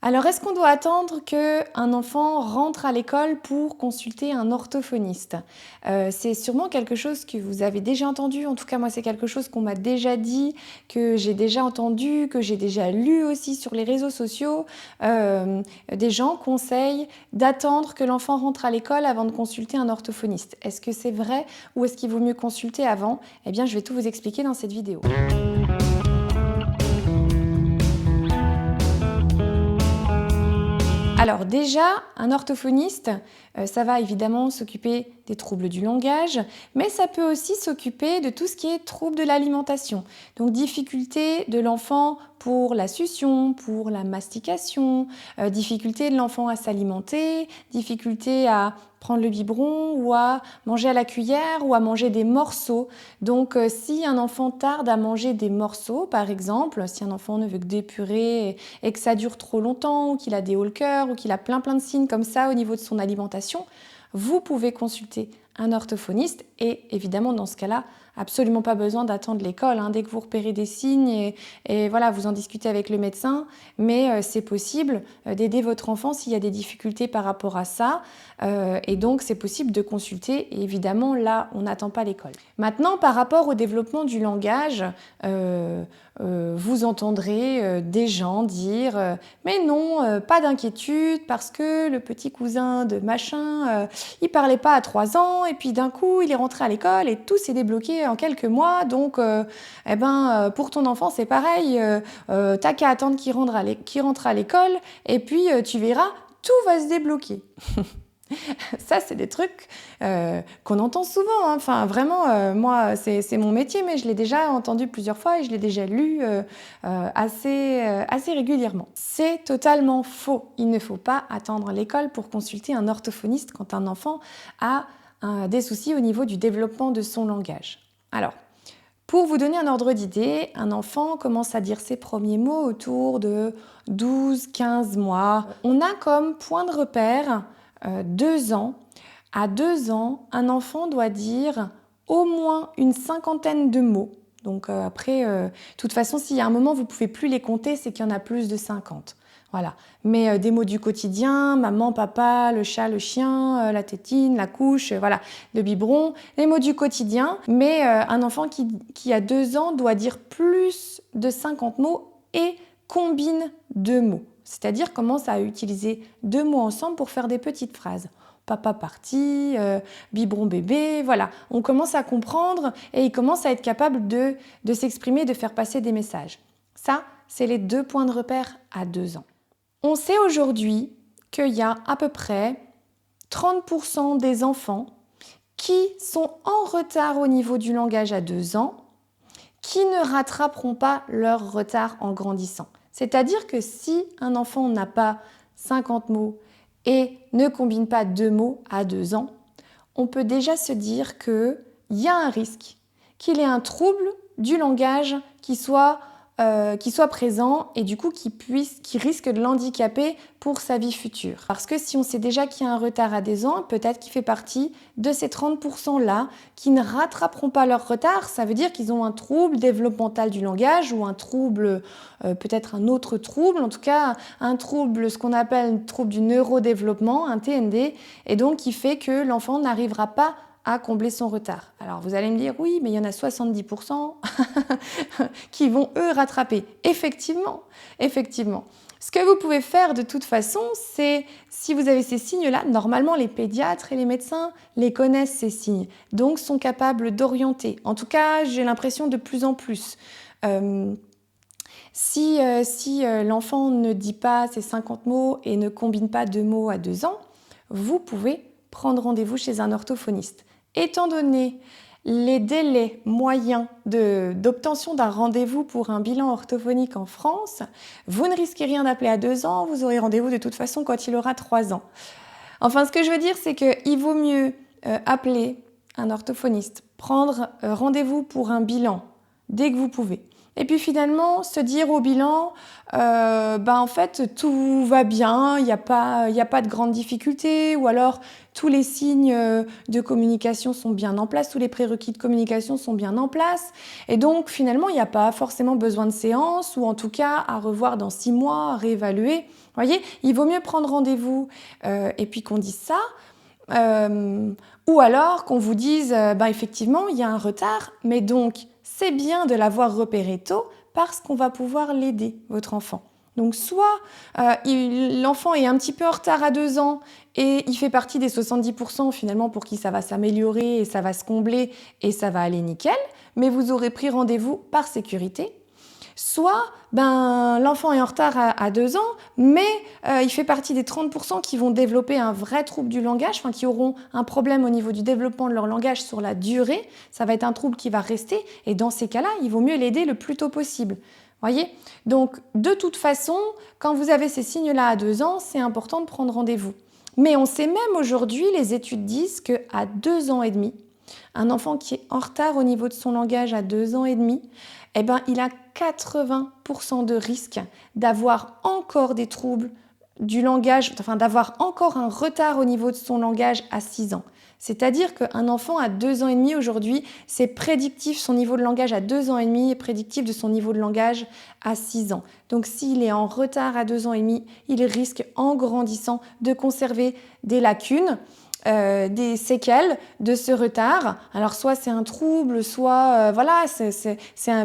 Alors, est-ce qu'on doit attendre qu'un enfant rentre à l'école pour consulter un orthophoniste? C'est sûrement quelque chose que vous avez déjà entendu. En tout cas, moi, c'est quelque chose qu'on m'a déjà dit, que j'ai déjà entendu, que j'ai déjà lu aussi sur les réseaux sociaux. Des gens conseillent d'attendre que l'enfant rentre à l'école avant de consulter un orthophoniste. Est-ce que c'est vrai ou est-ce qu'il vaut mieux consulter avant? Eh bien, je vais tout vous expliquer dans cette vidéo. Alors déjà, un orthophoniste, ça va évidemment s'occuper des troubles du langage, mais ça peut aussi s'occuper de tout ce qui est troubles de l'alimentation. Donc difficulté de l'enfant pour la succion, pour la mastication, difficulté de l'enfant à s'alimenter, difficulté à prendre le biberon ou à manger à la cuillère ou à manger des morceaux. Donc si un enfant tarde à manger des morceaux, par exemple, si un enfant ne veut que des purées et que ça dure trop longtemps, ou qu'il a des hauts le cœur, ou qu'il a plein de signes comme ça au niveau de son alimentation, vous pouvez consulter un orthophoniste et évidemment dans ce cas-là, absolument pas besoin d'attendre l'école. Dès que vous repérez des signes et voilà, vous en discutez avec le médecin, mais c'est possible d'aider votre enfant s'il y a des difficultés par rapport à ça et donc c'est possible de consulter et évidemment là, on n'attend pas l'école. Maintenant, par rapport au développement du langage, vous entendrez des gens dire mais non, pas d'inquiétude parce que le petit cousin de machin, il parlait pas à 3 ans et puis d'un coup il est rentré à l'école et tout s'est débloqué en quelques mois donc pour ton enfant c'est pareil, t'as qu'à attendre qu'il rentre à l'école et puis tu verras, tout va se débloquer. Ça, c'est des trucs qu'on entend souvent. Enfin, vraiment, moi, c'est mon métier, mais je l'ai déjà entendu plusieurs fois et je l'ai déjà lu assez régulièrement. C'est totalement faux. Il ne faut pas attendre l'école pour consulter un orthophoniste quand un enfant a des soucis au niveau du développement de son langage. Alors, pour vous donner un ordre d'idée, un enfant commence à dire ses premiers mots autour de 12-15 mois. On a comme point de repère 2 ans. À 2 ans, un enfant doit dire au moins une cinquantaine de mots. Donc après, de toute façon, s'il y a un moment, vous ne pouvez plus les compter, c'est qu'il y en a plus de 50. Voilà. Mais des mots du quotidien, maman, papa, le chat, le chien, la tétine, la couche, voilà, le biberon, les mots du quotidien. Mais un enfant qui a 2 ans doit dire plus de 50 mots et combine 2 mots. C'est-à-dire commence à utiliser 2 mots ensemble pour faire des petites phrases. Papa parti, biberon bébé, voilà. On commence à comprendre et il commence à être capable de s'exprimer, de faire passer des messages. Ça, c'est les 2 points de repère à 2 ans. On sait aujourd'hui qu'il y a à peu près 30% des enfants qui sont en retard au niveau du langage à 2 ans, qui ne rattraperont pas leur retard en grandissant. C'est-à-dire que si un enfant n'a pas 50 mots et ne combine pas 2 mots à 2 ans, on peut déjà se dire qu'il y a un risque qu'il ait un trouble du langage qui soit présent et du coup qui risque de l'handicaper pour sa vie future. Parce que si on sait déjà qu'il y a un retard à 2 ans, peut-être qu'il fait partie de ces 30%-là qui ne rattraperont pas leur retard. Ça veut dire qu'ils ont un trouble développemental du langage ou un trouble, peut-être un autre trouble, en tout cas un trouble, ce qu'on appelle un trouble du neurodéveloppement, un TND, et donc qui fait que l'enfant n'arrivera pas à combler son retard. Alors vous allez me dire, oui, mais il y en a 70% qui vont, eux, rattraper. Effectivement. Ce que vous pouvez faire de toute façon, c'est, si vous avez ces signes-là, normalement les pédiatres et les médecins les connaissent ces signes, donc sont capables d'orienter. En tout cas, j'ai l'impression de plus en plus. Si l'enfant ne dit pas ses 50 mots et ne combine pas 2 mots à 2 ans, vous pouvez prendre rendez-vous chez un orthophoniste. Étant donné les délais moyens d'obtention d'un rendez-vous pour un bilan orthophonique en France, vous ne risquez rien d'appeler à 2 ans, vous aurez rendez-vous de toute façon quand il aura 3 ans. Enfin, ce que je veux dire, c'est qu'il vaut mieux appeler un orthophoniste, prendre rendez-vous pour un bilan dès que vous pouvez. Et puis finalement, se dire au bilan, en fait, tout va bien, il n'y a pas de grandes difficultés, ou alors tous les signes de communication sont bien en place, tous les prérequis de communication sont bien en place. Et donc, finalement, il n'y a pas forcément besoin de séance, ou en tout cas à revoir dans 6 mois, à réévaluer. Vous voyez, il vaut mieux prendre rendez-vous et puis qu'on dise ça. Ou alors qu'on vous dise, effectivement, il y a un retard, mais donc c'est bien de l'avoir repéré tôt parce qu'on va pouvoir l'aider, votre enfant. Donc soit l'enfant est un petit peu en retard à 2 ans et il fait partie des 70% finalement pour qui ça va s'améliorer et ça va se combler et ça va aller nickel, mais vous aurez pris rendez-vous par sécurité. Soit l'enfant est en retard à 2 ans, mais il fait partie des 30% qui vont développer un vrai trouble du langage, qui auront un problème au niveau du développement de leur langage sur la durée. Ça va être un trouble qui va rester, et dans ces cas-là, il vaut mieux l'aider le plus tôt possible. Voyez ? Donc, de toute façon, quand vous avez ces signes-là à 2 ans, c'est important de prendre rendez-vous. Mais on sait même aujourd'hui, les études disent qu'à 2 ans et demi, un enfant qui est en retard au niveau de son langage à 2 ans et demi, il a 80% de risque d'avoir encore des troubles du langage, d'avoir encore un retard au niveau de son langage à 6 ans. C'est-à-dire qu'un enfant à 2 ans et demi aujourd'hui, c'est prédictif, son niveau de langage à 2 ans et demi est prédictif de son niveau de langage à 6 ans. Donc s'il est en retard à 2 ans et demi, il risque en grandissant de conserver des lacunes, des séquelles de ce retard. Alors soit c'est un trouble, soit c'est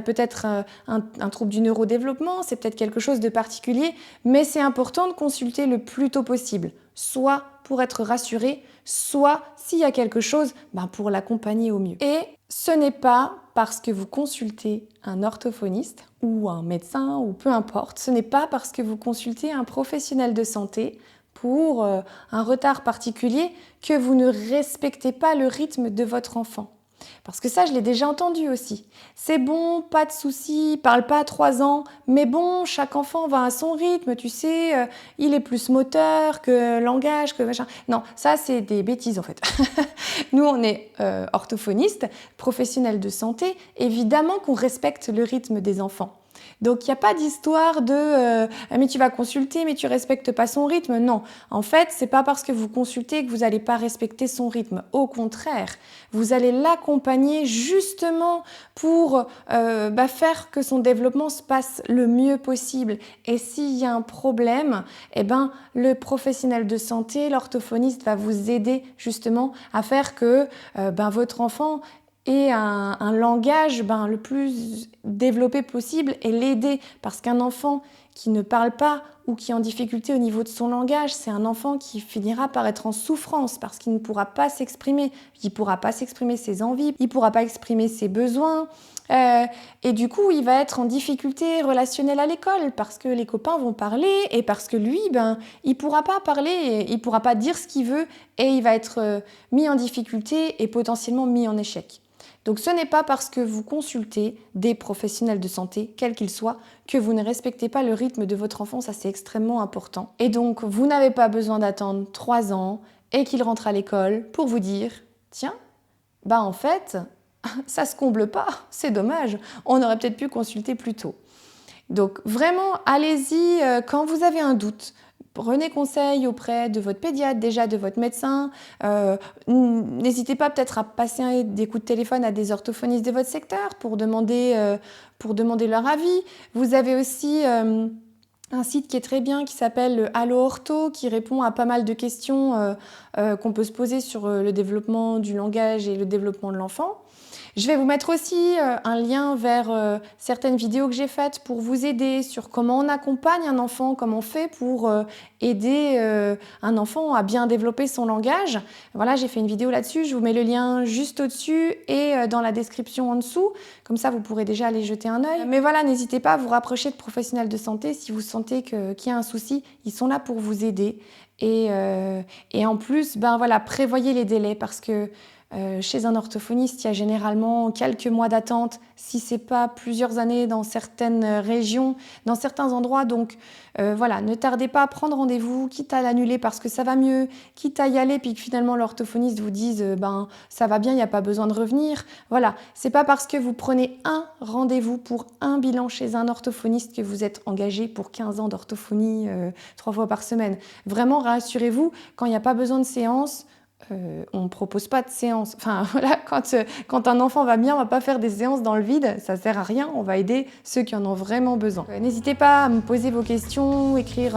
peut-être un trouble du neurodéveloppement, c'est peut-être quelque chose de particulier, mais c'est important de consulter le plus tôt possible, soit pour être rassuré, soit s'il y a quelque chose, pour l'accompagner au mieux. Et ce n'est pas parce que vous consultez un orthophoniste ou un médecin ou peu importe, ce n'est pas parce que vous consultez un professionnel de santé pour un retard particulier que vous ne respectez pas le rythme de votre enfant. Parce que ça, je l'ai déjà entendu aussi. C'est bon, pas de souci, parle pas à 3 ans, mais bon, chaque enfant va à son rythme, tu sais, il est plus moteur que langage, que machin. Non, ça, c'est des bêtises en fait. Nous, on est orthophonistes, professionnels de santé, évidemment qu'on respecte le rythme des enfants. Donc, il n'y a pas d'histoire de mais tu vas consulter, mais tu respectes pas son rythme. Non, en fait, c'est pas parce que vous consultez que vous n'allez pas respecter son rythme. Au contraire, vous allez l'accompagner justement pour faire que son développement se passe le mieux possible. Et s'il y a un problème, le professionnel de santé, l'orthophoniste, va vous aider justement à faire que votre enfant et un langage le plus développé possible et l'aider. Parce qu'un enfant qui ne parle pas ou qui est en difficulté au niveau de son langage, c'est un enfant qui finira par être en souffrance parce qu'il ne pourra pas s'exprimer. Il ne pourra pas s'exprimer ses envies, il ne pourra pas exprimer ses besoins. Et du coup, il va être en difficulté relationnelle à l'école parce que les copains vont parler et parce que lui, il ne pourra pas parler, il ne pourra pas dire ce qu'il veut et il va être mis en difficulté et potentiellement mis en échec. Donc ce n'est pas parce que vous consultez des professionnels de santé, quels qu'ils soient, que vous ne respectez pas le rythme de votre enfant, ça c'est extrêmement important. Et donc vous n'avez pas besoin d'attendre 3 ans et qu'il rentre à l'école pour vous dire « Tiens, en fait, ça se comble pas, c'est dommage, on aurait peut-être pu consulter plus tôt. » Donc vraiment, allez-y quand vous avez un doute. Prenez conseil auprès de votre pédiatre, déjà de votre médecin. N'hésitez pas peut-être à passer des coups de téléphone à des orthophonistes de votre secteur pour demander leur avis. Vous avez aussi un site qui est très bien qui s'appelle Allo Ortho qui répond à pas mal de questions qu'on peut se poser sur le développement du langage et le développement de l'enfant. Je vais vous mettre aussi un lien vers certaines vidéos que j'ai faites pour vous aider sur comment on accompagne un enfant, comment on fait pour aider un enfant à bien développer son langage. Voilà, j'ai fait une vidéo là-dessus, je vous mets le lien juste au-dessus et dans la description en dessous. Comme ça, vous pourrez déjà aller jeter un œil. Mais voilà, n'hésitez pas à vous rapprocher de professionnels de santé si vous sentez qu'il y a un souci. Ils sont là pour vous aider. Et en plus, prévoyez les délais parce que Chez un orthophoniste, il y a généralement quelques mois d'attente, si ce n'est pas plusieurs années dans certaines régions, dans certains endroits. Donc voilà, ne tardez pas à prendre rendez-vous, quitte à l'annuler parce que ça va mieux, quitte à y aller, puis que finalement l'orthophoniste vous dise ben ça va bien, il n'y a pas besoin de revenir. Voilà, c'est pas parce que vous prenez un rendez-vous pour un bilan chez un orthophoniste que vous êtes engagé pour 15 ans d'orthophonie 3 fois par semaine. Vraiment, rassurez-vous, quand il n'y a pas besoin de séance, on ne propose pas de séance. Enfin, voilà, quand un enfant va bien, on ne va pas faire des séances dans le vide, ça ne sert à rien, on va aider ceux qui en ont vraiment besoin. N'hésitez pas à me poser vos questions, écrire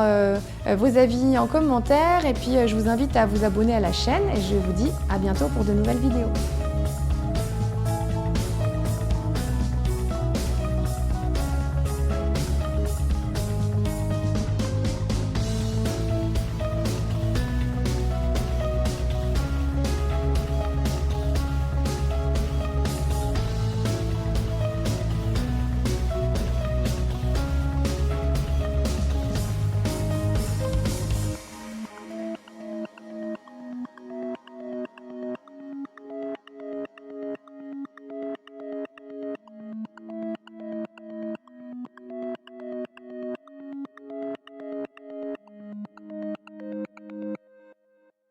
vos avis en commentaire, et puis je vous invite à vous abonner à la chaîne, et je vous dis à bientôt pour de nouvelles vidéos.